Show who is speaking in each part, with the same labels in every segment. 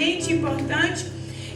Speaker 1: extremamente importante.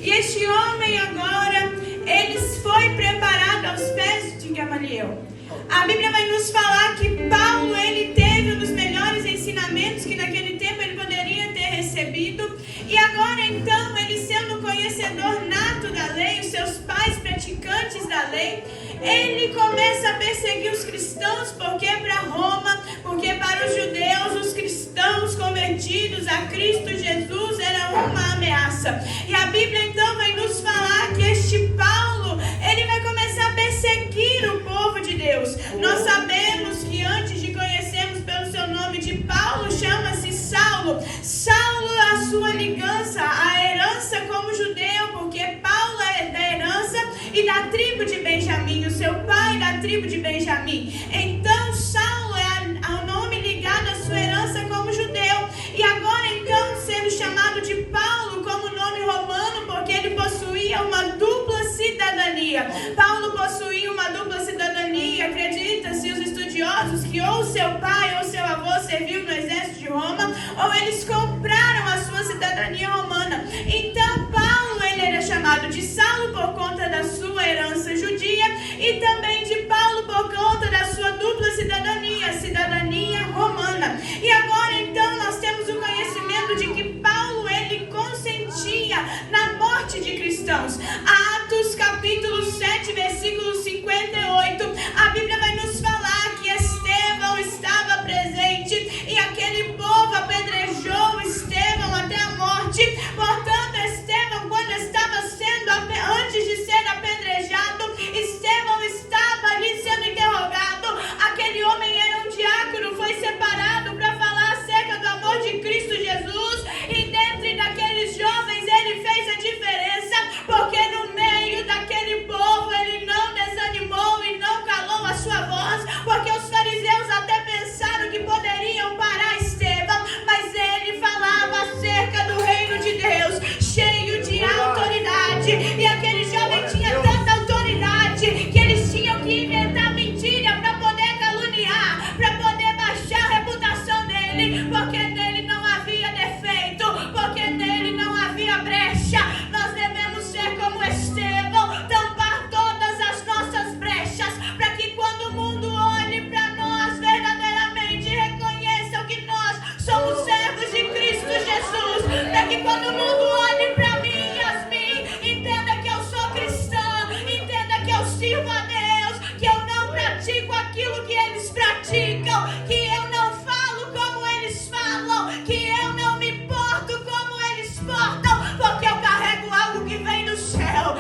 Speaker 1: E este homem agora, ele foi preparado aos pés de Gamaliel. A Bíblia vai nos falar que Paulo, ele teve um dos melhores ensinamentos que naquele tempo ele poderia ter recebido. E agora então, ele sendo conhecedor nato da lei, os seus pais praticantes da lei, ele começa a perseguir os cristãos, porque para Roma, porque para os judeus, os cristãos convertidos a Cristo Jesus era uma ameaça. E a Bíblia então vai nos falar que este Paulo, ele vai começar a perseguir o povo de Deus. Nós sabemos que antes de conhecermos pelo seu nome de Paulo, chama-se Saulo. Saulo, a sua ligança, a herança como judeu, porque Paulo é da herança e da tribo de Benjamim, o seu pai da tribo de Benjamim. Então Saulo é o nome ligado à sua herança como judeu. E agora então sendo chamado de Paulo como nome romano, porque ele possuía uma dupla cidadania. Paulo possuía uma dupla cidadania. Acredita-se os estudiosos que ou seu pai ou seu avô serviu no exército de Roma, ou eles compraram a sua cidadania romana. Então Paulo, ele era chamado de Saulo por conta da sua herança judia e também de Paulo por conta da sua dupla cidadania, cidadania romana. E agora então nós temos o conhecimento de que Paulo, ele consentia na morte de cristãos. Atos capítulo 7, versículo 58, a Bíblia vai nos falar que Estevão estava presente e aquele povo apedrejou Estevão até a morte. Portanto, Estevão, quando estava antes de ser apedrejado, Estevão estava ali sendo interrogado. Aquele homem era um diácono, foi separado para falar acerca do amor de Cristo Jesus, e dentre daqueles jovens ele fez a diferença, porque no meio daquele povo ele não desanimou e não calou a sua voz, porque os fariseus até pensaram que poderiam parar Estevão, mas ele falava acerca do reino de Deus, cheio de autoridade. E aquele jovem tinha tanta autoridade que eles tinham que inventar mentira para poder caluniar, para poder baixar a reputação dele, porque nele não havia defeito, porque nele não havia brecha. Nós devemos ser como Estevão, tampar todas as nossas brechas, para que quando o mundo olhe para nós, verdadeiramente reconheçam que nós somos servos de Cristo Jesus, para que quando o mundo olhe para mim e Yasmin, entenda que eu sou cristã, entenda que eu sirvo a Deus, que eu não pratico aquilo que eles praticam, que eu não falo como eles falam, que eu não me porto como eles portam, porque eu carrego algo que vem do céu.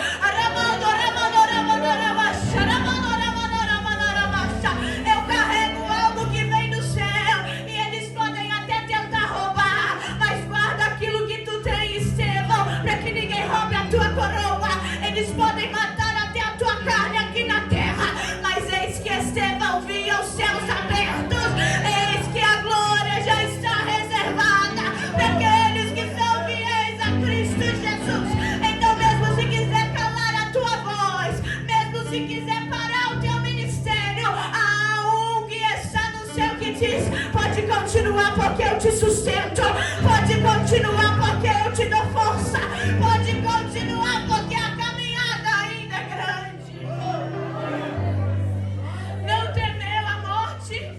Speaker 1: Eu carrego algo que vem do céu, e eles podem até tentar roubar, mas guarda aquilo que tu tem, Estevão, para que ninguém roube a tua coroa. Eles podem matar até a tua carne aqui na terra, mas eis que Estevão via os céus abertos, eis que a glória já está reservada para aqueles que são fiéis a Cristo Jesus. Então mesmo se quiser calar a tua voz, mesmo se quiser parar o teu ministério, há um que está no céu que diz: pode continuar porque eu te sustento, pode continuar porque eu te dou força, pode continuar porque a caminhada ainda é grande. Não temeu a morte,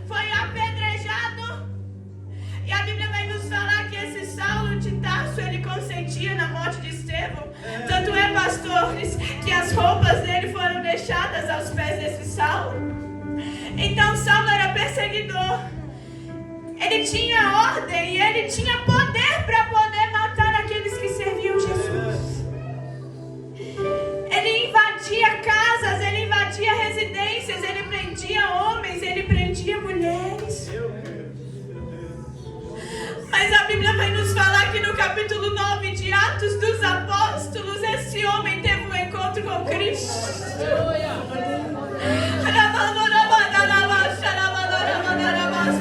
Speaker 1: foi apedrejado. E a Bíblia vai nos falar que esse Saulo de Tarso, ele consentia na morte de Estevão. Tanto é, pastores, que as roupas dele foram deixadas aos pés desse Saulo. Então Saulo era perseguidor, ele tinha ordem e ele tinha poder para poder matar aqueles que serviam Jesus. Ele invadia casas, ele invadia residências, ele prendia homens, ele prendia mulheres. Mas a Bíblia vai nos falar que no capítulo 9 de Atos dos Apóstolos, esse homem teve um encontro com Cristo.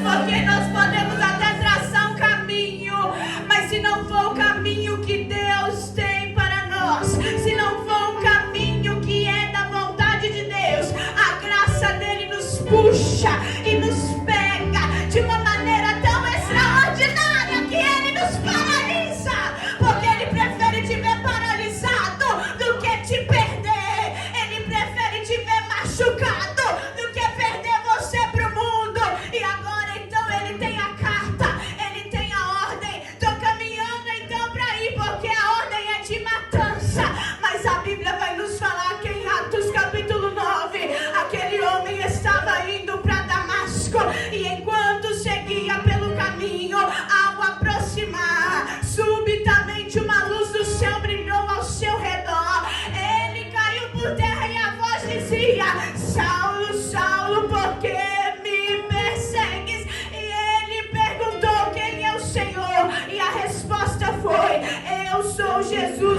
Speaker 1: Porque nós podemos até traçar um caminho, mas se não for o caminho que Deus tem para nós, se não for um caminho que é da vontade de Deus, a graça dele nos puxa e nos pega de uma maneira tão extraordinária que ele nos paralisa, porque ele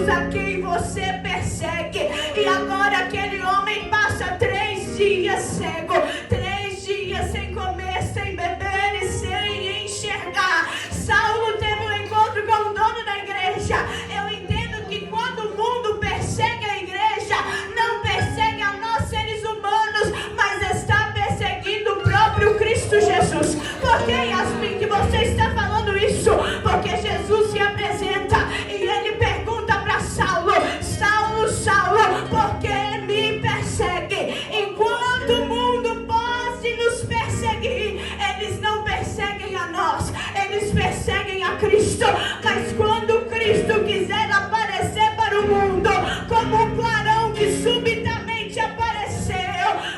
Speaker 1: Jesus a quem você persegue. E agora aquele homem passa 3 dias cego, 3 dias sem comer, sem beber e sem enxergar. Saulo teve um encontro com o dono da igreja. Eu entendo que quando o mundo persegue a igreja, não persegue a nós seres humanos, mas está perseguindo o próprio Cristo Jesus. Por que, Yasmin, que você está falando isso? Porque Jesus se apresenta e ele pergunta para Saulo: Saulo, Saulo, por que me persegue? Enquanto o mundo pode nos perseguir, eles não perseguem a nós, eles perseguem a Cristo. Mas quando Cristo quiser aparecer para o mundo como um clarão que subitamente apareceu,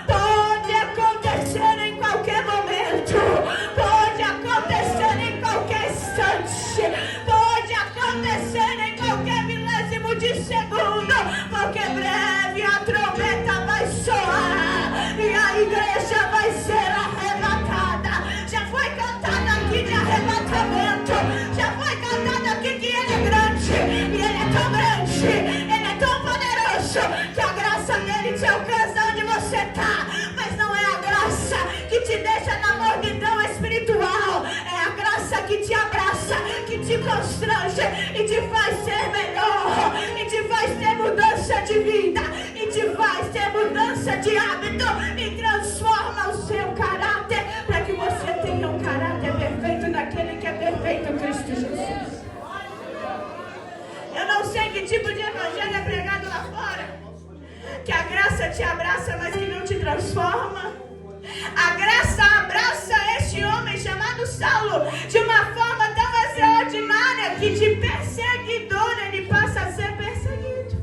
Speaker 1: pode acontecer em qualquer momento, pode acontecer em qualquer instante, pode acontecer em qualquer milésimo de segundo, porque breve a trombeta vai soar e a igreja vai ser arrebatada. Já foi cantado aqui de arrebatamento, já foi cantado aqui que ele é grande, e ele é tão grande, ele é tão poderoso, que a graça dele te alcança onde você está. Mas não é a graça que te deixa na mordidão espiritual, é a graça que te abraça, que te constrange e te faz ser melhor, e te faz ter mudança de vida, e te faz ter mudança de hábito, e transforma o seu caráter para que você tenha um caráter perfeito naquele que é perfeito, Cristo Jesus. Eu não sei que tipo de evangelho é pregado lá fora, que a graça te abraça, mas que não te transforma. A graça abraça este homem chamado Saulo de uma forma tão extraordinária que de perseguidor ele passa a ser perseguido.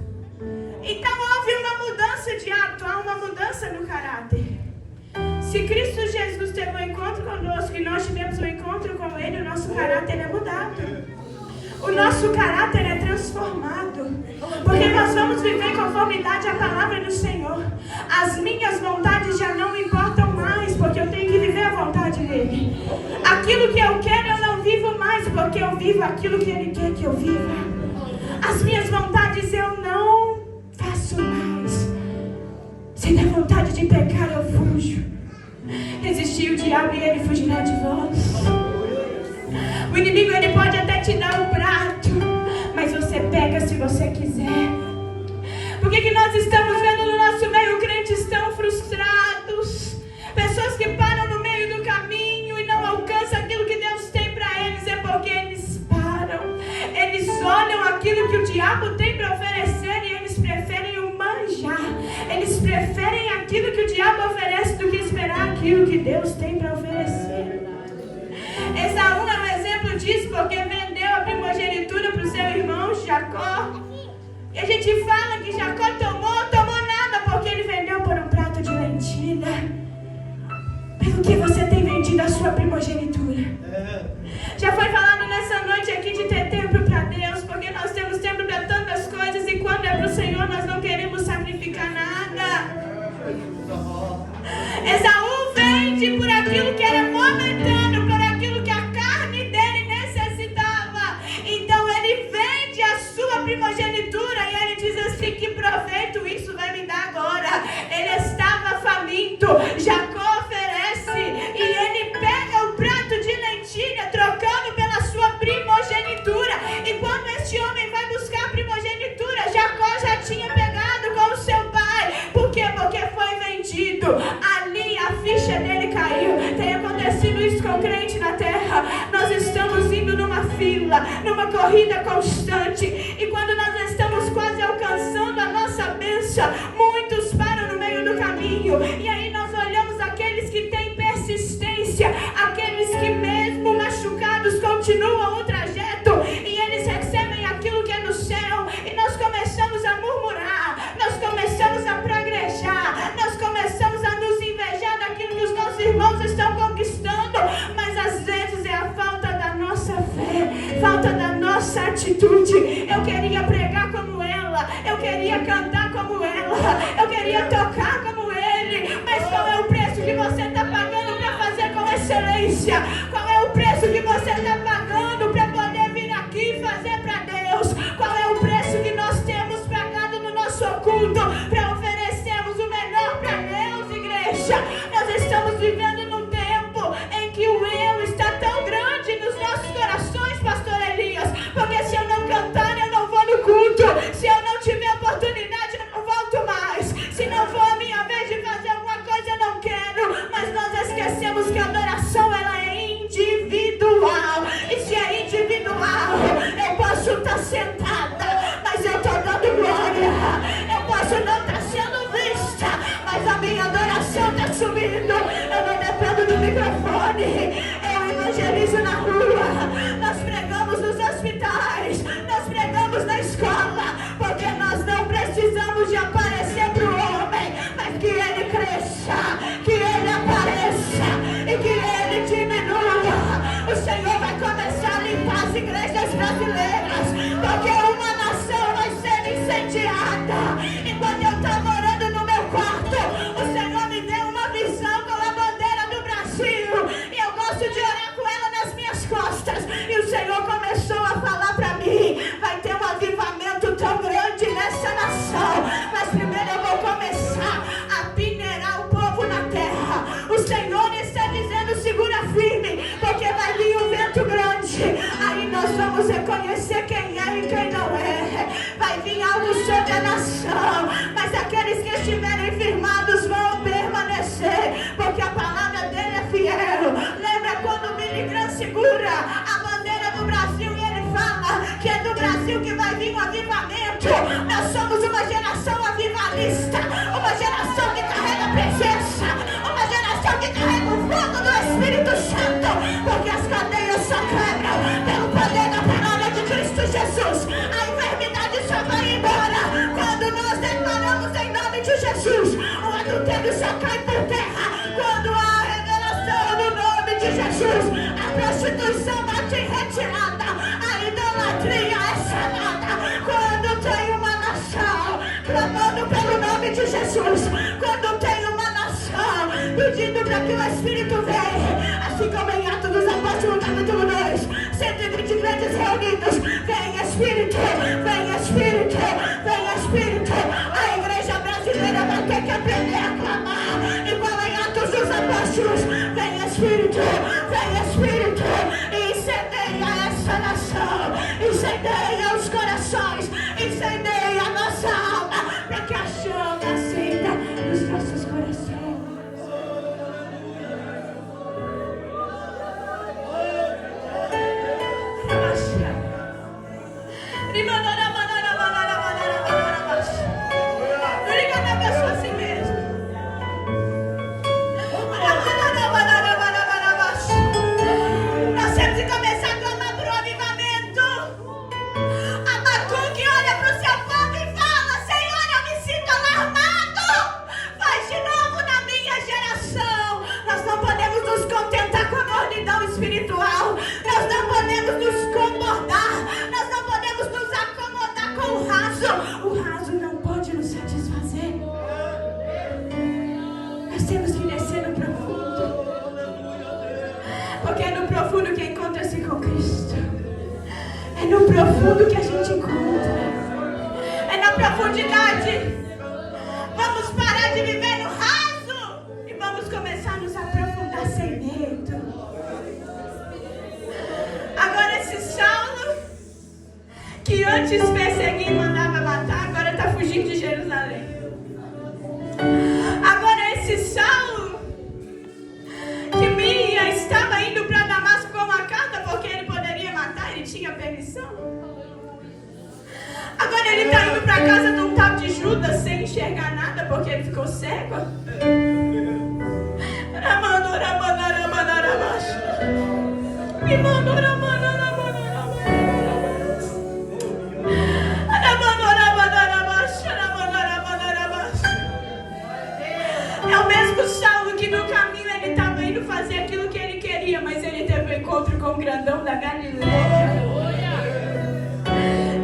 Speaker 1: Então houve uma mudança de hábito, há uma mudança no caráter. Se Cristo Jesus teve um encontro conosco e nós tivemos um encontro com Ele, o nosso caráter é mudado. O nosso caráter é transformado, porque nós vamos viver em conformidade à palavra do Senhor. As minhas vontades já não me importam mais, porque eu tenho que viver a vontade dele. Aquilo que eu quero eu não vivo mais, porque eu vivo aquilo que ele quer que eu viva. As minhas vontades eu não faço mais. Se der vontade de pecar, eu fujo. Resistir o diabo e ele fugirá de vós. O inimigo ele pode até te dar um prato, mas você pega se você quiser. Por que nós estamos vendo no nosso meio crentes tão frustrados? Pessoas que param no meio do caminho e não alcançam aquilo que Deus tem para eles. É porque eles param. Eles olham aquilo que o diabo tem para oferecer e eles preferem o manjar. Eles preferem aquilo que o diabo oferece do que esperar aquilo que Deus tem para oferecer. Esaú é um exemplo disso, porque vendeu a primogenitura para o seu irmão Jacó. E a gente fala que Jacó tomou nada, porque ele vendeu por um prato de lentilha. Pelo que você tem vendido a sua primogenitura? Já foi falado nessa noite aqui de ter tempo para Deus, porque nós temos tempo para tantas coisas e quando é para o Senhor nós não queremos sacrificar nada. Esaú vende por aquilo que era momentâneo, por aquilo que a carne dele necessitava. Então ele vende a sua primogenitura e ele diz assim: que proveito isso vai me dar agora? Ele estava faminto, Jacó oferece e ele pega o prato de lentilha, trocando pela sua primogenitura. E quando este homem vai buscar a primogenitura, Jacó já tinha pegado com o seu pai. Por quê? Porque foi vendido. Ali a ficha dele caiu. Tem acontecido isso com o crente na terra. Nós estamos indo numa fila, numa corrida constante, e quando nós estamos quase alcançando a nossa bênção, muitos param no meio do caminho. E aí nós olhamos aqueles que têm persistência, aqueles que mesmo machucados continuam o trajeto, e eles recebem aquilo que é do céu, e nós começamos a murmurar, nós começamos a praguejar, nós começamos a nos invejar daquilo que os nossos irmãos estão conquistando. Mas às vezes é a falta da nossa fé, falta da nossa atitude. Eu queria pregar como ela, eu queria cantar como ela, eu queria tocar como ele, mas qual é o preço que você está pagando para fazer com excelência? Qual é o preço que você está pagando para poder vir aqui e fazer para Deus? Qual é o preço que nós que a adoração ela é individual. E se é individual, eu posso estar sentada, mas eu estou dando glória. Eu posso não estar sendo vista, mas a minha adoração está subindo. Eu não dependo do microfone. Eu evangelizo na rua. Nós pregamos nos hospitais. Nós pregamos na escola. Porque nós não precisamos de aparecer para o homem, mas que ele cresça, que ele apareça e que ele diminua. O Senhor vai começar a limpar as igrejas brasileiras, porque uma nação vai ser incendiada. Enquanto eu estava orando no meu quarto, o Senhor me deu uma visão com a bandeira do Brasil, e eu gosto de orar com ela nas minhas costas. E o Senhor começou a falar para mim: vai ter um avivamento tão grande nessa nação, mas primeiro eu vou começar a peneirar o povo na terra. O Senhor está dizendo: segura firme, porque vai vir um vento grande. Aí nós vamos reconhecer quem é e quem não é. Vai vir algo sobre a nação, mas aqueles que estiverem firmados vão permanecer, porque a palavra dele é fiel. Lembra quando o Billy Graham segura a bandeira do Brasil e ele fala que é do Brasil que vai vir um avivamento? Nós somos uma geração avivalista, uma geração que carrega a presença, uma geração que carrega o fogo do Espírito Santo, porque as cadeias só quebram pelo poder da palavra de Cristo Jesus. A enfermidade só vai embora quando nós declaramos em nome de Jesus. O adultério só cai por terra quando há a revelação do nome de Jesus. A prostituição bate em retirada, a idolatria é sanada quando tem uma nação clamando pelo nome de Jesus, quando tem uma nação pedindo para que o Espírito venha, assim como em Atos dos Apóstolos capítulo 2, 120 crentes reunidos. Vem Espírito, vem Espírito, vem Espírito. A igreja brasileira vai ter que aprender a clamar igual em Atos dos Apóstolos: vem Espírito, vem Espírito, e incendeia essa nação, incendeia os corações, incendeia a nossa alma, para que a chama acenda nos nossos corações. Assim mesmo. Nós temos que começar a clamar por um avivamento. Abacuque olha para o seu povo e fala: Senhor, eu me sinto alarmado. Faz de novo na minha geração. Nós não podemos nos contentar com a mornidão espiritual. Nós não podemos nos comodar. Nós não podemos nos acomodar com o raso. O raso não pode nos satisfazer. Nós temos que descer no profundo, porque é no profundo que encontra-se com Cristo. É no profundo que a gente encontra. É na profundidade. Vamos parar de viver no raso e vamos começar a nos aprofundar sem medo. Agora esse Saulo, que antes perseguia e mandava matar, agora está fugindo de Jerusalém. Agora esse Saulo, que Miriam estava indo para Damasco com uma carta porque ele poderia matar, ele tinha permissão. Agora ele está indo para casa de um tal de Judas sem enxergar nada porque ele ficou cego. É o mesmo Saulo que no caminho ele estava indo fazer aquilo que ele queria, mas ele teve um encontro com o grandão da Galileia.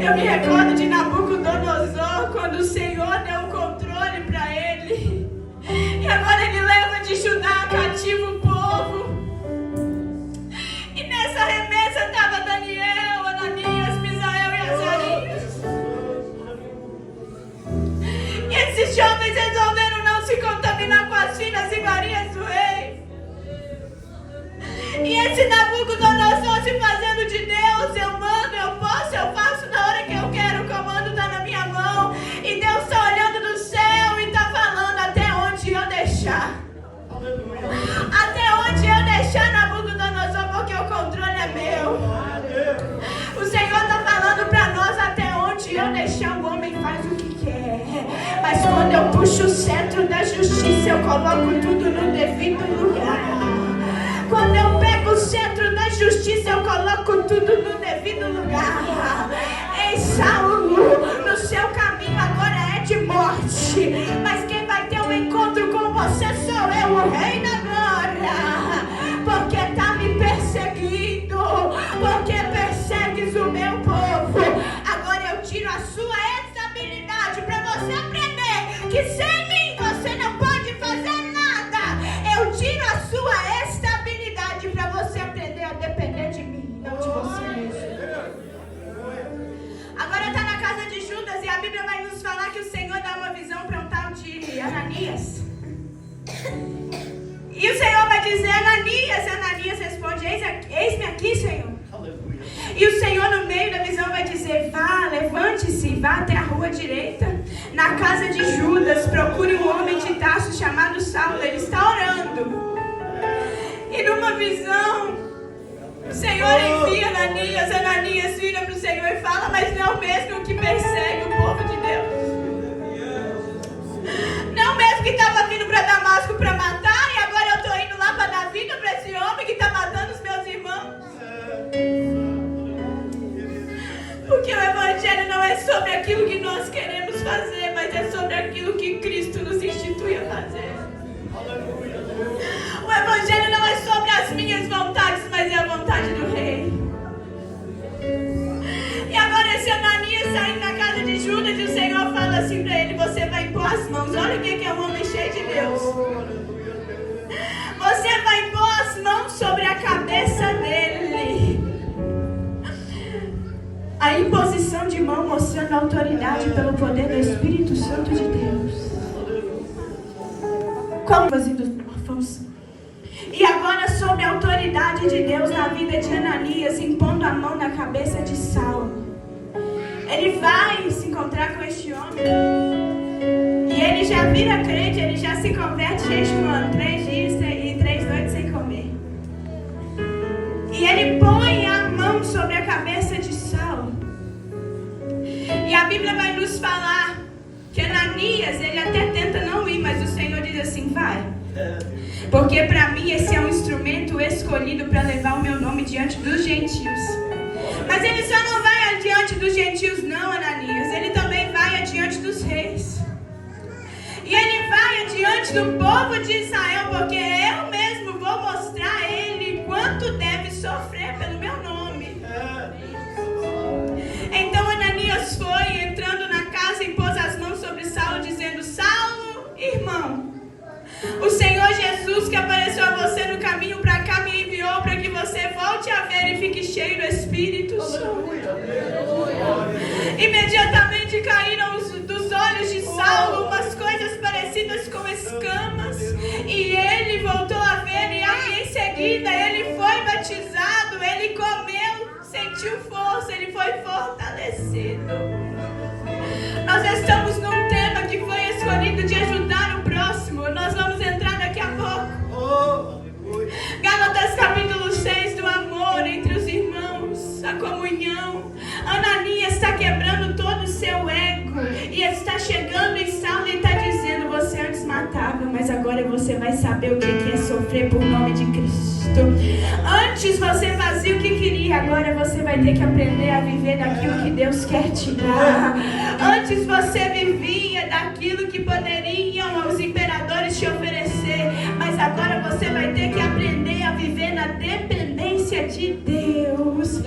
Speaker 1: Eu me recordo de Nabucodonosor, quando o Senhor deu o controle para ele. E agora ele leva de Judá cativo o povo. E nessa remessa estava Daniel, Ananias, Misael e Azarias. E esses jovens resolveram não se contaminar com as finas iguarias do rei. E esse Nabucodonosor se fazendo de Deus: eu mando, eu posso, eu faço na hora que eu quero, o comando está na minha mão. E Deus está olhando do céu e está falando: até onde eu deixar? Até puxo o cetro da justiça, eu coloco tudo no devido lugar. Quando eu pego o cetro da justiça, eu coloco tudo no devido lugar. Ei, Saulo, no seu caminho agora é de morte, mas quem vai ter um encontro com você sou eu, o rei da glória. Porque está me perseguindo, porque persegues o meu povo. Agora eu tiro a sua estabilidade para você aprender que sem mim você não pode fazer nada. Eu tiro a sua estabilidade para você aprender a depender de mim, não de você mesmo. Agora está na casa de Judas e a Bíblia vai nos falar que o Senhor dá uma visão para um tal de Ananias. E o Senhor vai dizer: Ananias. Ananias responde: eis-me aqui, Senhor. Aleluia. E o Senhor no meio da visão vai dizer: vá, levante-se, vá até a rua direita, na casa de Judas, procure um homem de Tarso chamado Saulo, ele está orando. E numa visão, o Senhor envia Ananias. Ananias vira para o Senhor e fala: mas não mesmo que persegue o povo de Deus? Não mesmo que estava vindo para Damasco para matar, e agora eu estou indo lá para dar vida para esse homem que está matando os meus irmãos? Porque o Evangelho não é sobre aquilo que nós queremos fazer, mas é sobre aquilo que Cristo nos institui a fazer. O Evangelho não é sobre as minhas vontades, mas é a vontade do Rei. E agora esse Ananias saindo da casa de Judas, e o Senhor fala assim para ele: você vai impor as mãos. Olha o que é um homem cheio de Deus. Você vai impor as mãos sobre a cabeça dele. A imposição de mão mostrando a autoridade pelo poder do Espírito Santo de Deus. Como dos órfãos. E agora sobre a autoridade de Deus na vida de Ananias, impondo a mão na cabeça de Saulo. Ele vai se encontrar com este homem. E ele já vira crente, ele já se converte jejuando 3 dias e 3 noites sem comer. E ele põe a mão sobre a cabeça de Saulo. E a Bíblia vai nos falar que Ananias, ele até tenta não ir, mas o Senhor diz assim: vai. Porque para mim esse é um instrumento escolhido para levar o meu nome diante dos gentios. Mas ele só não vai adiante dos gentios não, Ananias. Ele também vai adiante dos reis. E ele vai adiante do povo de Israel, porque eu mesmo vou mostrar a ele quanto deve sofrer pelo meu nome. Então Ananias foi, entrando na casa, e pôs as mãos sobre Saulo, dizendo: Saulo, irmão, o Senhor Jesus que apareceu a você no caminho para cá me enviou para que você volte a ver e fique cheio do Espírito Santo. Imediatamente caíram dos olhos de Saulo umas coisas parecidas com escamas, e ele voltou a ver, e aí em seguida ele foi batizado, ele comeu, sentiu força, ele foi fortalecido. Nós estamos num tema que foi escolhido de ajudar o próximo. Nós vamos entrar daqui a pouco. Gálatas capítulo 6, do amor entre os irmãos, a comunhão. Ananias está quebrando todo o seu ego e está chegando em Saulo e está dizendo: você antes matava, mas agora você vai saber o que é sofrer por nome de Cristo. Antes você fazia o que queria, agora você vai ter que aprender a viver daquilo que Deus quer te dar. Antes você vivia daquilo que poderiam os imperadores te oferecer, mas agora você vai ter que aprender a viver na dependência de Deus.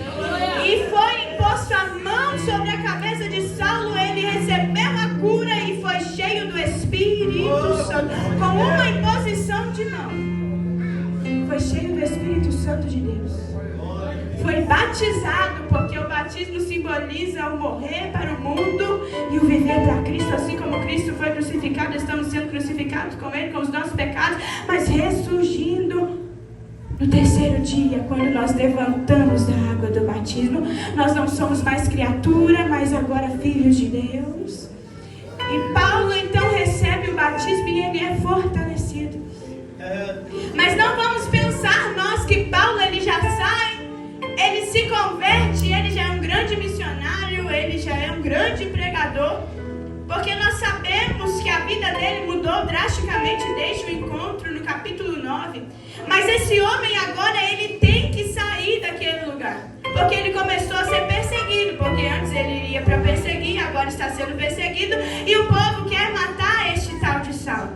Speaker 1: E foi imposto a mão sobre a cabeça de Saulo, ele recebeu a cura e foi cheio do Espírito Santo, com uma imposição de mão. Foi cheio do Espírito Santo de Deus. Foi batizado, porque o batismo simboliza o morrer para o mundo e o viver para Cristo. Assim como Cristo foi crucificado, estamos sendo crucificados com Ele, com os nossos pecados, mas ressurgindo no terceiro dia, quando nós levantamos da água do batismo. Nós não somos mais criatura, mas agora filhos de Deus. E Paulo então recebe o batismo e ele é fortalecido. Mas não vamos pensar nós que Paulo ele já sai, ele se converte, ele já é um grande missionário, ele já é um grande pregador, porque nós sabemos que a vida dele mudou drasticamente desde o encontro no capítulo 9. Mas esse homem agora, ele tem que sair daquele lugar. Porque ele começou a ser perseguido. Porque antes ele iria para perseguir, agora está sendo perseguido. E o povo quer matar este tal de Saulo.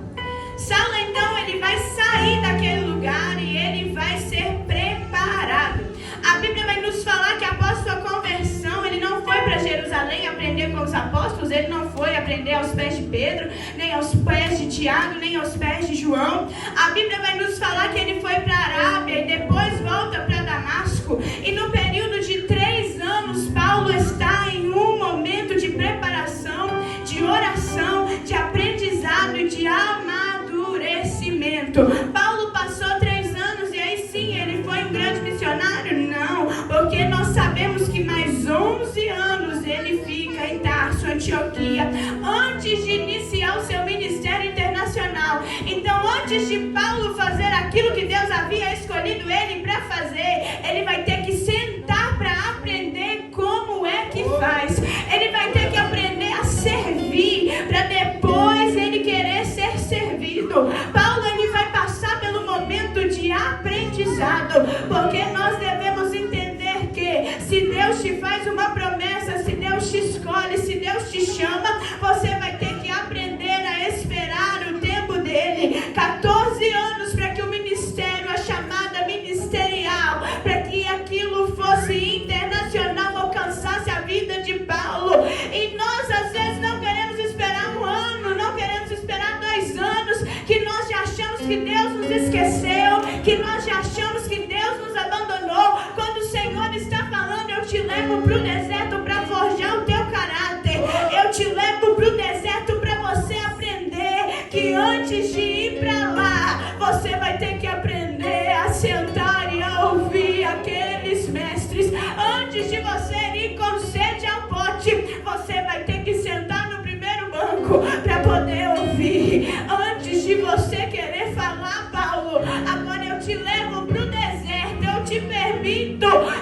Speaker 1: Saulo, então, ele vai sair daquele lugar e ele vai ser preparado. A Bíblia vai nos falar que após sua conversão, ele não foi para Jerusalém aprender com os apóstolos, ele não foi aprender aos pés de Pedro, nem aos pés de Tiago, nem aos pés de João. A Bíblia vai nos falar que ele foi para a Arábia e depois volta para Damasco. E no período de 3 anos, Paulo está em um momento de preparação, de oração, de aprendizado e de amadurecimento. Paulo passou 3 anos e aí sim, ele foi um grande missionário? Não, porque nós sabemos que mais 11 anos ele fica em Tarso, Antioquia, antes de iniciar o seu ministério internacional. Então, antes de Paulo fazer aquilo que Deus havia escolhido ele para fazer, ele vai ter que sentar para aprender como é que faz. Ele vai ter que aprender a servir, para depois ele querer ser servido. Paulo, ele vai passar pelo momento de aprendizado, porque nós devemos entender que se Deus te faz uma promessa, se Deus te escolhe, se Deus te chama, você vai ter que aprender a esperar o tempo dele. 14 anos para que o ministério, a chamada ministerial, para que aquilo fosse internacional, alcançasse a vida de Paulo. E nós às vezes não queremos esperar 1 ano, não queremos esperar 2 anos, que nós já achamos que Deus nos esqueceu, que nós já achamos que Deus nos abandonou, quando o Senhor está falando: eu te levo para o deserto para forjar o teu caráter, eu te levo para o deserto para você aprender que antes de ir para lá, você vai ter que aprender a sentar e a ouvir aqueles mestres. Antes de você ir com sede ao pote, você vai ter que sentar no primeiro banco para poder ouvir. Antes de você querer falar, Paulo, agora eu te levo para o deserto,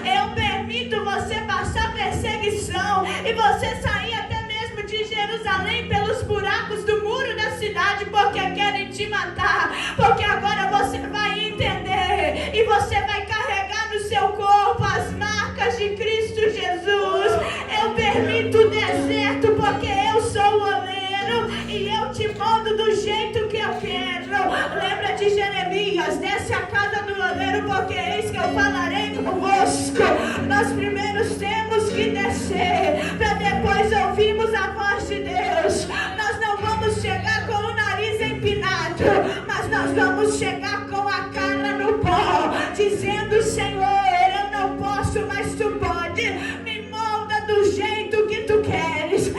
Speaker 1: eu permito você passar perseguição e você sair até mesmo de Jerusalém pelos buracos do muro da cidade, porque querem te matar. Porque agora você vai entender e você vai carregar no seu corpo as marcas de Cristo Jesus. Eu permito o deserto porque eu sou o oleiro e eu te moldo do jeito que eu quero. Lembra de Jeremias: desce a casa do oleiro, porque eis que eu falarei convosco. Nós primeiro temos que descer para depois ouvirmos a voz de Deus. Nós não vamos chegar com o nariz empinado, mas nós vamos chegar com a cara no pó, dizendo: Senhor, eu não posso, mas tu pode. Me molda do jeito que tu queres.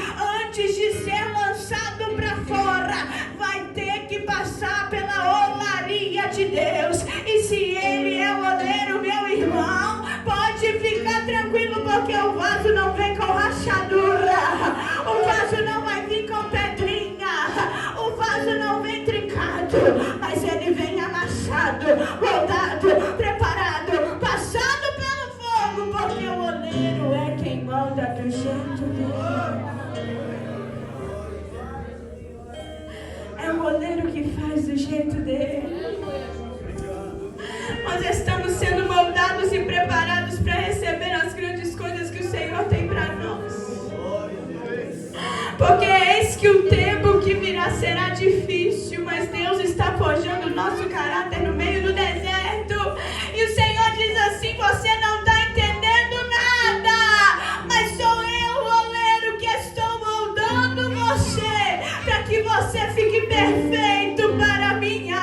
Speaker 1: Antes de ser lançado para fora, vai ter que passar pela olaria de Deus. E se ele é o oleiro, meu irmão, pode ficar tranquilo, porque o vaso não vem com rachadura, o vaso não vai vir com pedrinha, o vaso não vem trincado, mas ele vem amassado, moldado, preparado, passado pelo fogo, porque o oleiro é quem manda do jeito dele. É o oleiro que faz do jeito dele. Nós estamos sendo moldados e preparados para receber as grandes coisas que o Senhor tem para nós. Porque eis que o tempo que virá será difícil, mas Deus está forjando o nosso caráter no meio do deserto. E o Senhor diz assim: você não está entendendo nada, mas sou eu, o oleiro, que estou moldando você, para que você fique perfeito para a minha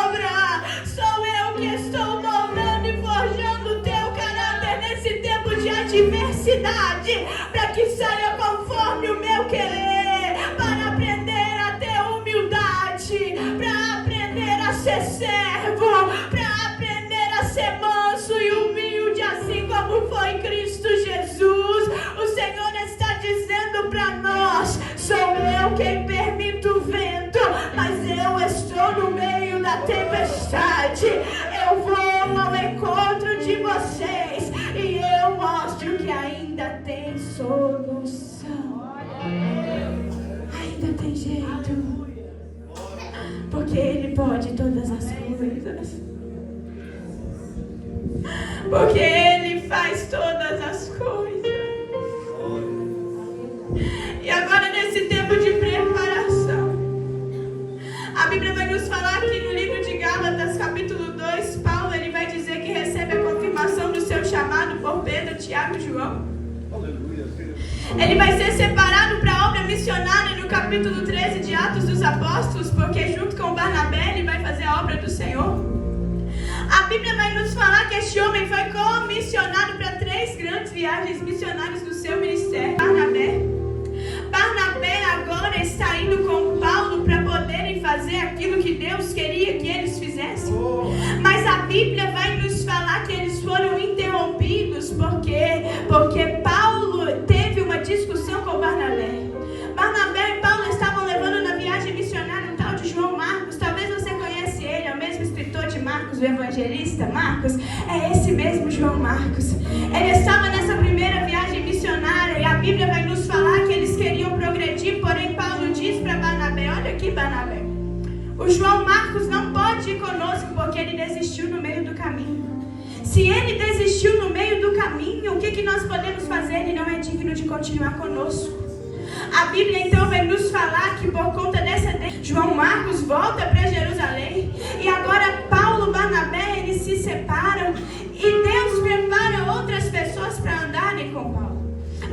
Speaker 1: obra. Sou eu que estou moldando e forjando o teu caráter nesse tempo de adversidade, para que saia conforme o meu querer, para aprender a ter humildade, para aprender a ser servo, para aprender a ser manso e humilde, assim como foi Cristo Jesus. O Senhor está dizendo para nós: sou eu quem permito o vento, mas eu estou no meio da tempestade. Eu vou ao encontro de vocês e eu mostro que ainda tem solução. Ainda tem jeito. pode todas as coisas. Porque Ele faz todas as coisas. E agora, nesse tempo de preparação, a Bíblia vai nos falar que no livro de Gálatas, capítulo 2, Paulo ele vai dizer que recebe a confirmação do seu chamado por Pedro, Tiago e João. Ele vai ser separado para a obra missionária no capítulo 13 de Atos dos Apóstolos, porque junto com Barnabé ele vai fazer a obra do Senhor. A Bíblia vai nos falar que este homem foi comissionado para 3 grandes viagens missionárias do seu ministério. Barnabé agora está indo com Paulo para poderem fazer aquilo que Deus queria que eles fizessem. Mas a Bíblia vai nos falar que eles foram interrompidos porque Paulo teve uma discussão com Barnabé. Barnabé e Paulo estavam levando na viagem missionária um tal de João Marcos. Talvez você conheça ele, é o mesmo escritor de Marcos, o evangelista Marcos. É esse mesmo João Marcos. Ele estava nessa primeira viagem missionária e a Bíblia vai nos falar que eles queriam progredir, porém Paulo diz para Barnabé: olha aqui, Barnabé, o João Marcos não pode ir conosco porque ele desistiu no meio do caminho. Se ele desistiu no meio do caminho, o que nós podemos fazer? Ele não é digno de continuar conosco. A Bíblia então vai nos falar que por conta dessa João Marcos volta para Jerusalém e agora Paulo e Barnabé eles se separam e Deus prepara outras pessoas para andarem com Paulo.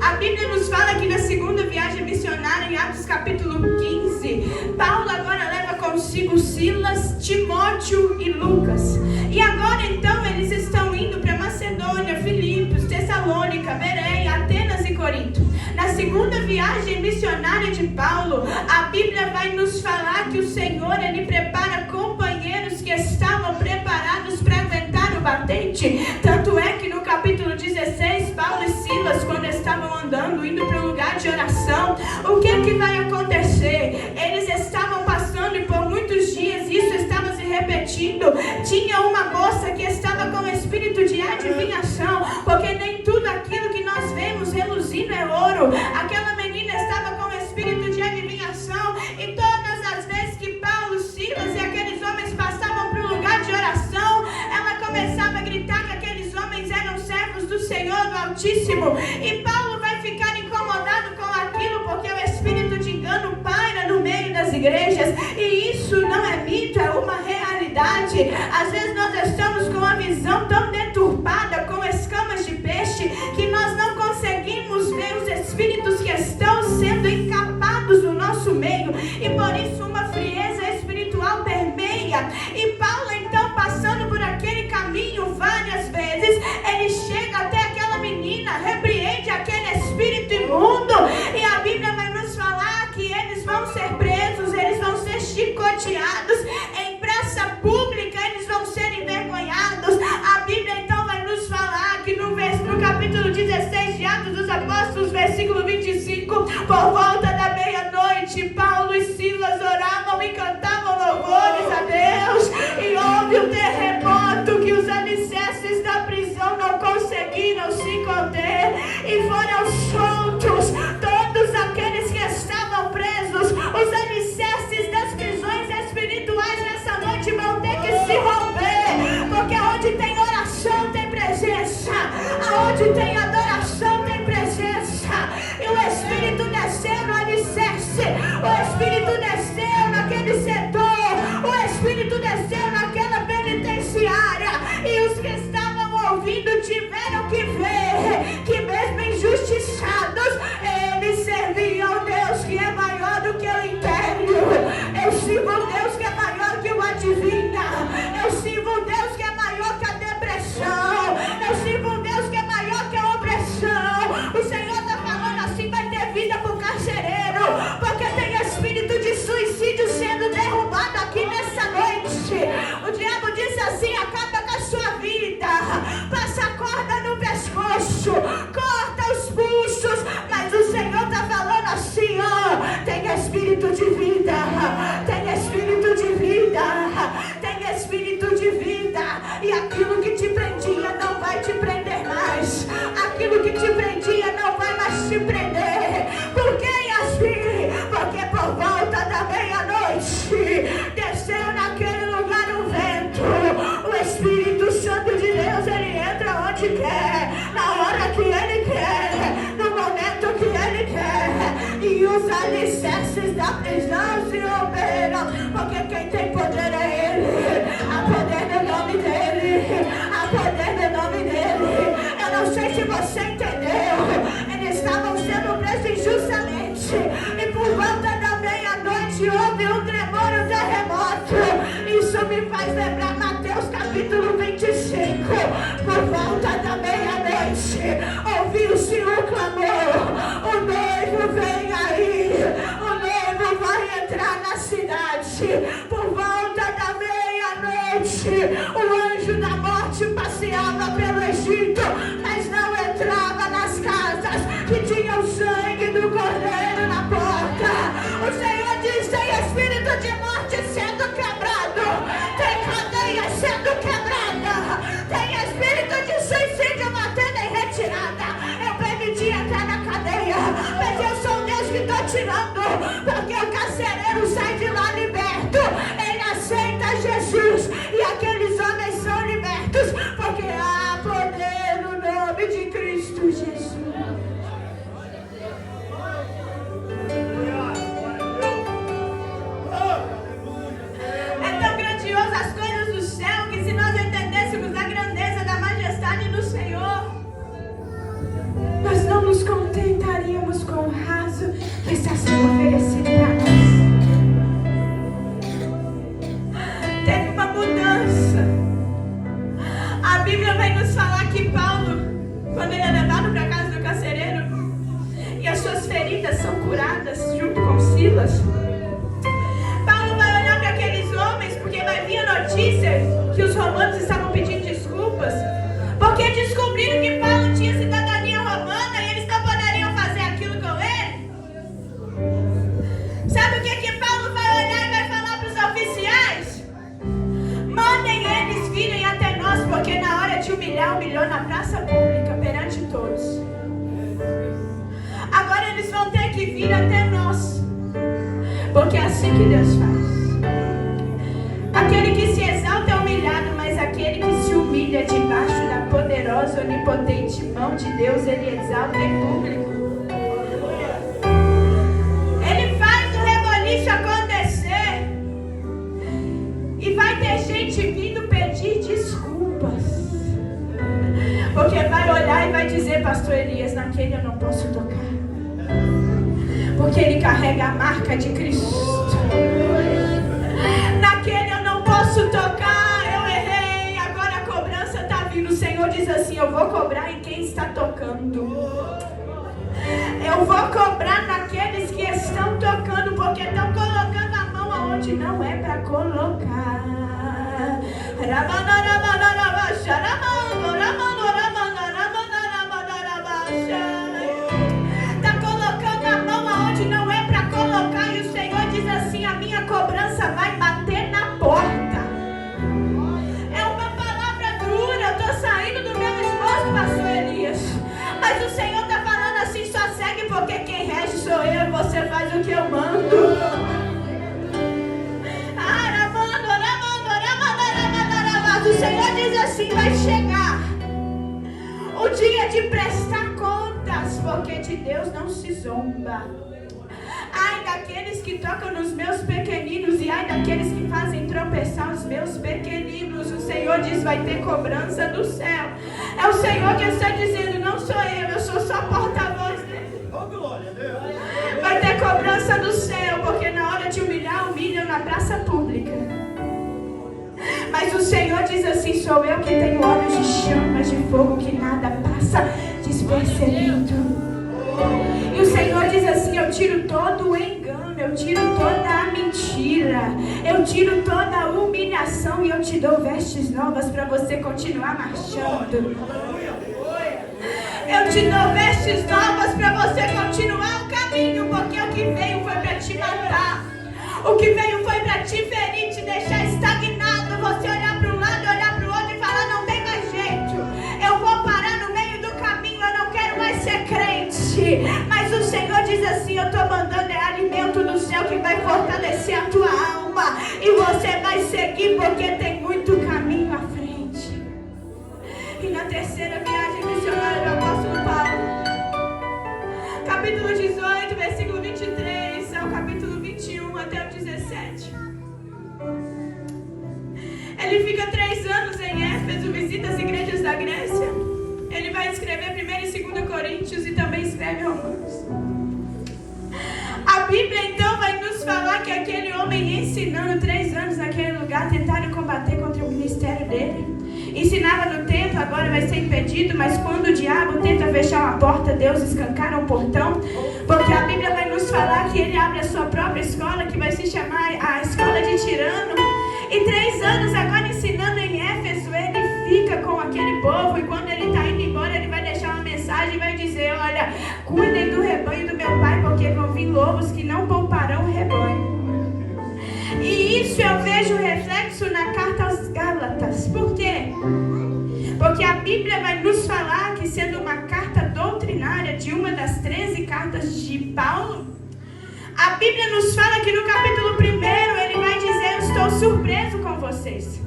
Speaker 1: A Bíblia nos fala que na segunda viagem missionária, em Atos capítulo 15, Paulo agora leva consigo Silas, Timóteo e Lucas. E agora então eles estão indo para Macedônia, Filipos, Tessalônica, Bereia, Atenas e Corinto. Na segunda viagem missionária de Paulo, a Bíblia vai nos falar que o Senhor ele prepara companheiros que estavam preparados para aguentar o batente. Tanto é que no capítulo 16, Paulo e Silas, quando estavam andando, indo para um lugar de oração, o que vai acontecer? Eles estavam passando e por muitos dias isso estava se repetindo. Tinha uma moça que estava com espírito de adivinhação, porque nem tudo aquilo que nós vemos reluzindo é ouro. Aquela menina estava com espírito de adivinhação e todas as vezes que Paulo, Silas e aqueles homens passavam para um lugar de oração, ela começava a gritar que aqueles homens eram servos do Senhor, do Altíssimo. E Paulo vai ficar incomodado com aquilo, porque o espírito de engano paira no meio das igrejas. E isso não é mito, é uma realidade. Às vezes nós estamos com uma visão tão deturpada, com escamas de peixe, que nós não conseguimos ver os espíritos que estão sendo encapados no nosso meio. E por isso uma frieza espiritual permeia. E Paulo então, passando por aquele caminho várias vezes, ele chega até aquela menina, repreende aquele espírito imundo, e a Bíblia vai nos falar que eles vão ser presos, eles vão ser chicoteados em praça pública, eles vão ser envergonhados. A Bíblia então vai nos falar que no capítulo 16 de Atos dos Apóstolos, versículo 25, por volta da meia-noite, Paulo e Silas oravam e cantavam louvores a Deus, e houve um terremoto que os alicerces da prisão não conseguiram se conter, e foram soltos todos aqueles que estavam presos. Os alicerces das prisões espirituais nessa noite vão ter que se romper, porque onde tem oração tem presença, aonde tem adoração tem presença. E o Espírito desceu no alicerce, o Espírito desceu naquele setor, o Espírito desceu naquela penitenciária, e os que estavam ouvindo tiveram que ver que mesmo injustiçados, eles serviam a Deus que é maior do que o império. Eu sirvo um Deus que é maior que o adivinha, eu sirvo um Deus que é maior que a depressão, eu sirvo um Deus que é maior que a
Speaker 2: gente quer, na hora que Ele quer, no momento que Ele quer. E os alicerces da prisão se operam, porque quem tem poder é Ele. Há poder no nome dEle, há poder no nome dEle. Eu não sei se você entendeu, eles estavam sendo presos injustamente, e por volta da meia-noite houve um tremor, um terremoto. Isso me faz lembrar Mateus capítulo 25. Por volta da meia-noite ouviu-se um clamor: o noivo vem aí, o noivo vai entrar na cidade. Por volta da meia-noite o anjo da morte passeava pelo Egito, mas não entrava nas casas que tinham o sangue do cordeiro na porta. O Senhor diz: tem espírito de morte sendo quebrado, tem cadeia sendo quebrada, tem espírito de suicídio matando em retirada. Eu permiti entrar na cadeia, mas eu sou o Deus que estou tirando, porque o carcereiro sai de lá liberto. Ele aceita Jesus e aqueles homens são libertos, porque há poder no nome de Cristo Jesus.
Speaker 1: É tão grandioso as coisas do céu que se nós entendêssemos a grandeza da majestade do Senhor, nós não nos contentaríamos com o raso que está sendo oferecido para nós. Teve uma mudança. A Bíblia vai nos falar que Paulo, quando ele é levado para a casa do carcereiro e as suas feridas são curadas junto com Silas, Paulo vai olhar para aqueles homens, porque vai vir a notícia que os romanos estavam pedindo desculpas, porque descobriram que Paulo tinha cidadania romana e eles não poderiam fazer aquilo com ele. Sabe o que Paulo vai olhar e vai falar para os oficiais? Mandem eles virem até nós, porque na hora de humilhar, humilhou na praça pública perante todos. Agora eles vão ter que vir até nós, porque é assim que Deus faz. Aquele que se exalta é humilhado, mas aquele que se humilha debaixo da poderosa, onipotente mão de Deus, Ele exalta em público. Ele faz o reboliço acontecer. E vai ter gente vindo pedir desculpas, porque vai olhar e vai dizer: pastor Elias, naquele eu não posso tocar, porque ele carrega a marca de Cristo. Naquele eu não posso tocar, eu errei, agora a cobrança está vindo. O Senhor diz assim: eu vou cobrar em quem está tocando. Eu vou cobrar naqueles que estão tocando, porque estão colocando a mão aonde não é para colocar. Está colocando a mão aonde não é para colocar, e o Senhor diz assim: a minha cobrança vai bater na porta. É uma palavra dura, eu estou saindo do meu esforço, pastor Elias, mas o Senhor está falando assim: só segue, porque quem rege sou eu, e você faz o que eu mando. O Senhor diz assim: vai chegar o dia de prestar contas, porque de Deus não se zomba. Ai daqueles que tocam nos meus pequeninos, e ai daqueles que fazem tropeçar os meus pequeninos. O Senhor diz: vai ter cobrança do céu. É o Senhor que está dizendo, não sou eu sou só porta-voz dele. Vai ter cobrança do céu, porque na hora de humilhar, humilham na praça pública. Mas o Senhor diz assim: sou eu que tenho olhos de chamas de fogo, que nada passa despercebido. E o Senhor diz assim: eu tiro todo o engano, eu tiro toda a mentira, eu tiro toda a humilhação, e eu te dou vestes novas para você continuar marchando. Eu te dou vestes novas para você continuar o caminho, porque o que veio foi para te matar. O que veio foi para te ferir, te deixar estagnado, você olhar para um lado, olhar para o outro e falar: não tem mais jeito, eu vou parar no meio do caminho, eu não quero mais ser crente. Mas o Senhor diz assim: eu estou mandando alimento do céu que vai fortalecer a tua alma, e você vai seguir, porque tem muito caminho à frente. E na terceira viagem missionária do apóstolo Paulo. Capítulo 18, versículo 23 ao capítulo 21 até o 17. Ele fica 3 anos em Éfeso, visita as igrejas da Grécia. Ele vai escrever 1 e 2 Coríntios e também escreve Romanos. A Bíblia então vai nos falar que aquele homem, ensinando 3 anos naquele lugar, tentaram combater contra o ministério dele. Ensinava no templo, agora vai ser impedido, mas quando o diabo tenta fechar uma porta, Deus escancara um portão, porque a Bíblia vai nos falar que ele abre a sua própria escola, que vai se chamar a Escola de Tirano. E 3 anos agora ensinando em Éfeso, ele fica com aquele povo, e quando ele está indo embora, ele vai deixar uma mensagem e vai dizer: olha, cuidem do rebanho do meu pai, porque vão vir lobos que não pouparão o rebanho. E isso eu vejo reflexo na carta aos Gálatas. Por quê? Porque a Bíblia vai nos falar que, sendo uma carta doutrinária de uma das 13 cartas de Paulo, a Bíblia nos fala que no capítulo 1 ele vai dizer: eu estou surpreso com vocês.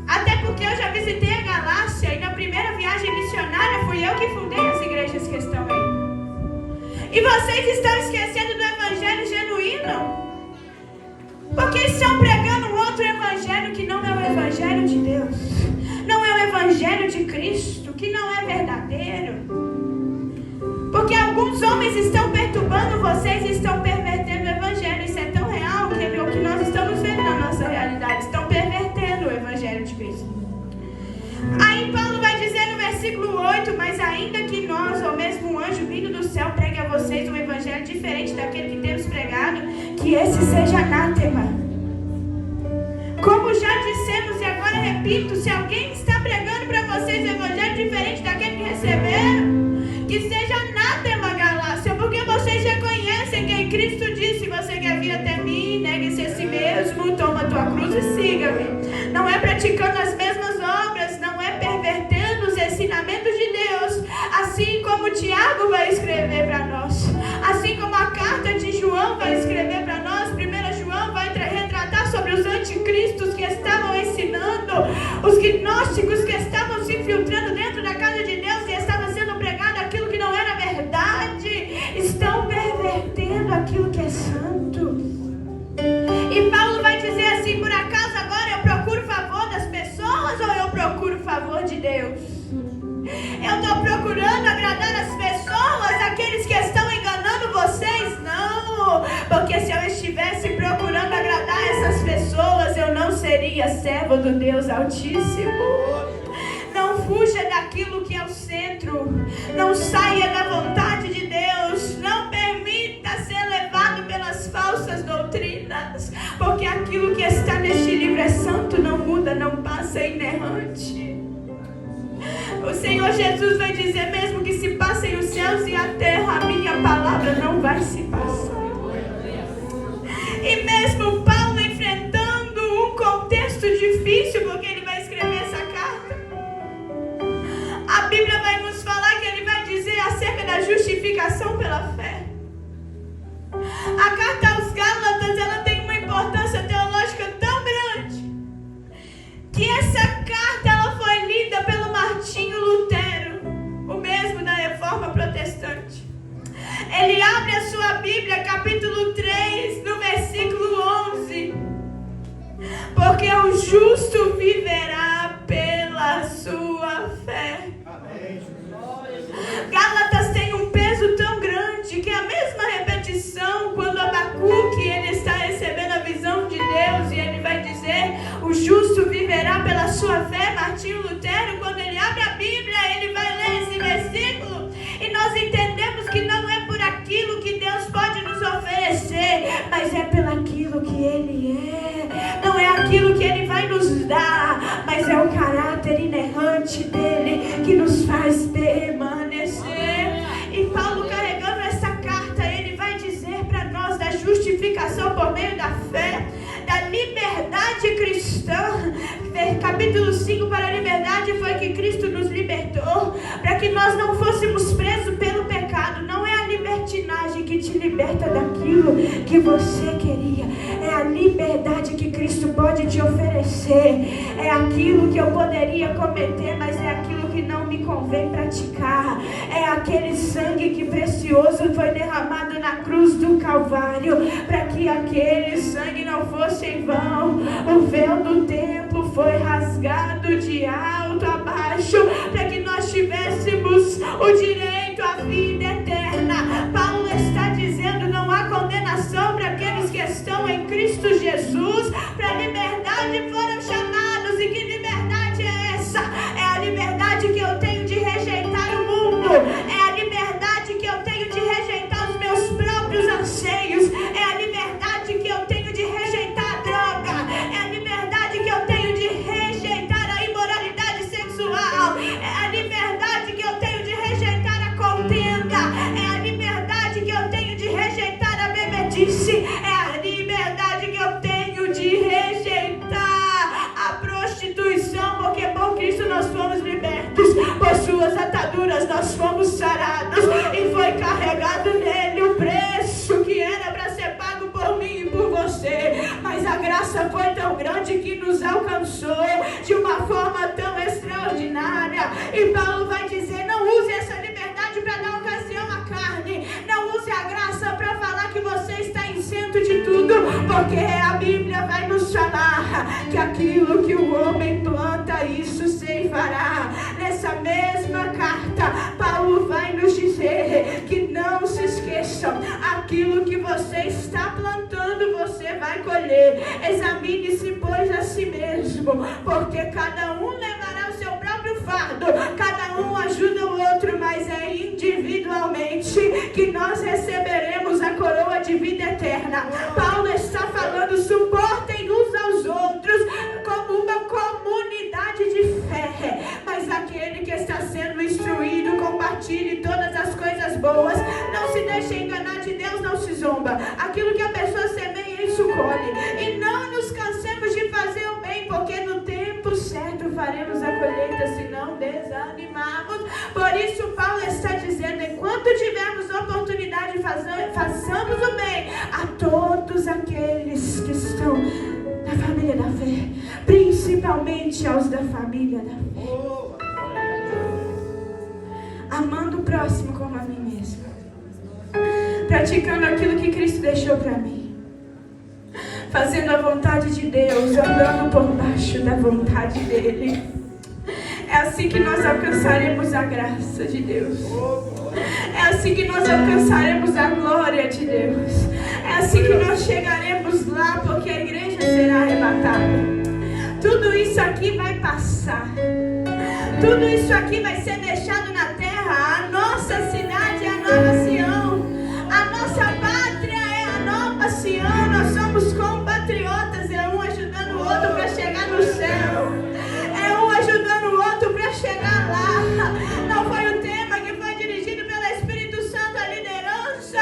Speaker 1: Até porque eu já visitei a Galácia e na primeira viagem missionária fui eu que fundei as igrejas que estão aí. E vocês estão esquecendo do evangelho genuíno? Porque estão pregando um outro evangelho que não é o evangelho de Deus. Não é o evangelho de Cristo, que não é verdadeiro. Porque alguns homens estão perturbando vocês e estão pervertendo o evangelho. Isso é tão real que é o que nós estamos vendo na nossa realidade. Estão pervertendo o evangelho de Cristo. Aí Paulo vai dizer no versículo 8: mas ainda que nós, ou mesmo um anjo vindo do céu, pregue a vocês um evangelho diferente daquele que temos pregado, que esse seja anátema. Como já dissemos e agora repito, se alguém está pregando para vocês um evangelho diferente daquele que receberam, que seja anátema, Galácia, porque vocês já conhecem quem Cristo disse: você quer vir até mim, negue-se a si mesmo, toma a tua cruz e siga-me. Não é praticando as mesmas obras, não é pervertendo os ensinamentos de Deus, assim como Tiago vai escrever para nós, assim como a carta de João vai escrever para nós. 1 João vai retratar sobre os anticristos que estavam ensinando, os gnósticos que estavam se infiltrando dentro da casa de Deus e estava sendo pregado aquilo que não era verdade, estão pervertendo aquilo que é santo. E Paulo vai dizer assim: por acaso agora eu procuro favor das pessoas ou eu procuro favor de Deus? Eu estou procurando agradar as pessoas, aqueles que estão enganando vocês? Não, porque se eu estivesse procurando agradar essas pessoas, eu não seria servo do Deus Altíssimo. Não fuja daquilo que é o centro, não saia da vontade de Deus, não permita ser levado pelas falsas doutrinas, porque aquilo que está neste livro é santo, não muda, não passa, é inerrante. O Senhor Jesus vai dizer: mesmo que se passem os céus e a terra, a minha palavra não vai se passar. E mesmo Paulo enfrentando um contexto difícil, porque ele vai escrever essa carta, a Bíblia vai nos falar que ele vai dizer acerca da justificação pela fé. A carta aos Gálatas, ela tem uma importância teológica tão grande, que essa carta ela foi lida pelo Martinho Lutero, o mesmo da Reforma Protestante. Ele abre a sua Bíblia, capítulo 3, no versículo 11: porque o justo viverá pela sua fé. Gálatas tem um peso tão grande que a mesma repetição, quando Abacuque ele está recebendo a visão de Deus e ele vai dizer: o justo viverá pela sua fé. Martinho Lutero, quando ele abre a Bíblia, ele vai ler esse versículo e nós entendemos que não é por aquilo que Deus pode nos oferecer, mas é pelaquilo que Ele é. Não é aquilo que Ele vai nos dar, mas é o caráter inerrante dEle que nos faz permanecer. E Paulo, carregando essa carta, ele vai dizer para nós da justificação por meio da fé, da liberdade cristã. Capítulo 5: para a liberdade foi que Cristo nos libertou, para que nós não fôssemos presos pelo pecado. Não é a libertinagem que te liberta daquilo que você queria, é a liberdade que Cristo pode te oferecer. É aquilo que eu poderia cometer, mas é aquilo que
Speaker 2: vem praticar. É aquele sangue que precioso foi derramado na cruz do Calvário, para que aquele sangue não fosse em vão. O véu do templo foi rasgado de alto a baixo, para que nós tivéssemos o direito à vida eterna. Paulo está dizendo: não há condenação para aqueles que estão em Cristo Jesus. Para a liberdade foram chamados. E que liberdade é essa? É a liberdade que eu tenho de rejeitar o mundo. É a liberdade que eu tenho de rejeitar os meus próprios anseios. É a liberdade que eu tenho de rejeitar a droga. É a liberdade que eu tenho de rejeitar a imoralidade sexual. É a liberdade que eu tenho de rejeitar a contenda. É a liberdade que eu tenho de rejeitar a bebedice. É a liberdade que eu tenho de rejeitar a prostituição, porque por Cristo nós fomos libertos, por suas ataduras nós fomos sarados, e foi carregado nele o preço que era para ser pago por mim e por você. Mas a graça foi tão grande que nos alcançou de uma forma tão extraordinária. E Paulo vai dizer: não use essa liberdade para dar ocasião à carne, não use a graça para falar que você está isento de tudo, porque a Bíblia vai nos falar que aquilo que o homem planta, isso ceifará. Nessa mesma carta, Paulo vai nos dizer que não se esqueçam: aquilo que você está plantando, você vai colher. Examine-se, pois, a si mesmo, porque cada um levará o seu próprio fardo, cada um ajuda o outro, mas é individualmente que nós receberemos a coroa de vida eterna. Paulo está falando: suportem uns aos outros como uma comunidade de fé. Mas aquele que está sendo instruído, compartilhe todas as coisas boas. Não se deixe enganar, de Deus não se zomba. Aquilo que a pessoa semeia, isso colhe. E não nos cansemos de fazer o bem, porque no tempo certo faremos a colheita, se não desanimarmos. Por isso Paulo está dizendo: enquanto tivermos oportunidade, façamos o bem a todos aqueles que estão na família da fé, principalmente aos da família da fé. Amando o próximo como a mim mesmo, praticando aquilo que Cristo deixou para mim, fazendo a vontade de Deus, andando por baixo da vontade dele. É assim que nós alcançaremos a graça de Deus. É assim que nós alcançaremos a glória de Deus. É assim que nós chegaremos lá, porque a igreja será arrebatada. Tudo isso aqui vai passar. Tudo isso aqui vai ser deixado na terra. A nossa cidade é a Nova Sião. A nossa pátria é a Nova Sião. Nós somos compatriotas. É um ajudando o outro para chegar no céu. É um ajudando o outro para chegar lá. Não foi o tema que foi dirigido pelo Espírito Santo, a liderança.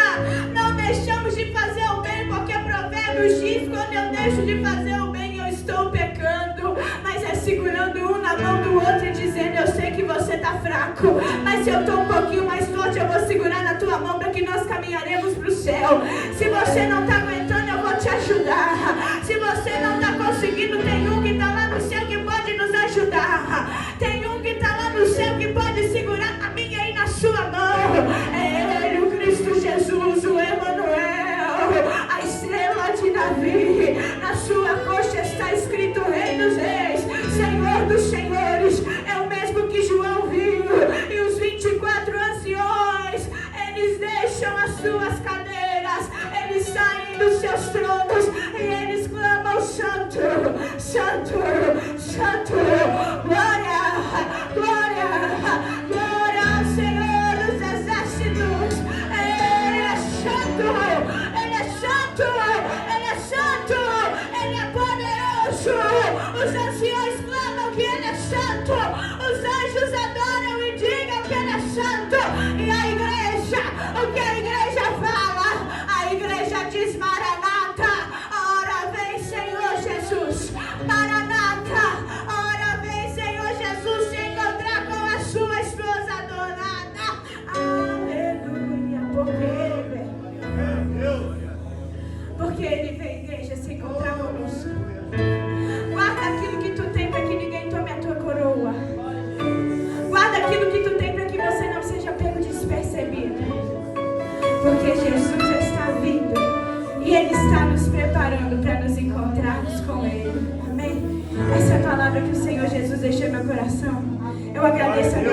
Speaker 2: Não deixamos de fazer o bem, porque Provérbios diz: quando eu deixo de fazer o bem, eu estou pecando. Mas é segurando um na mão do outro e dizendo: eu sei que você está fraco, mas se eu estou um pouquinho mais forte, eu vou segurar na tua mão para que nós caminharemos para o céu. Se você não está aguentando, eu vou te ajudar. Se você não está conseguindo, tem um que está lá no céu que pode nos ajudar. Tem um que está lá no céu que pode segurar a minha e na sua mão. É Ele, o Cristo Jesus, o Emanuel, a estrela de Davi. Na sua coxa está escrito Rei dos Reis, Senhor dos Senhores. É o mesmo que João viu. E os 24 anciões, eles deixam as suas cadeiras, eles saem cabeça